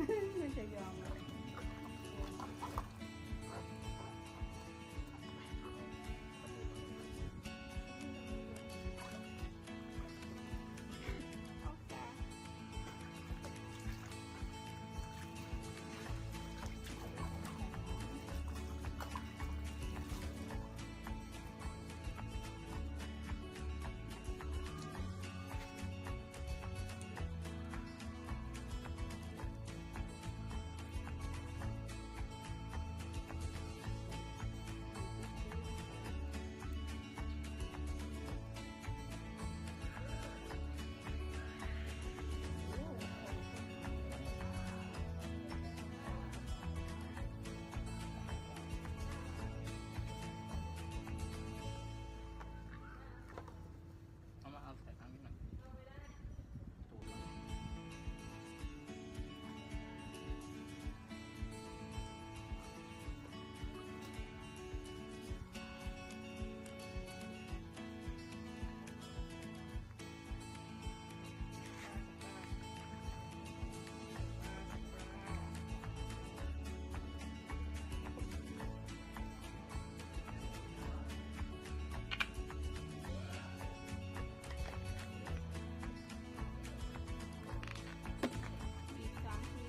ไม่จะยอมเลย เอามาเอาใส่ทั้งนี้หน่อยตูดมันอีก3 ที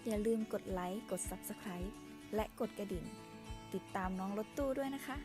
อย่าลืมกดไลค์ กด Subscribe และกดกระดิ่ง ติดตามน้องรถตู้ด้วยนะคะ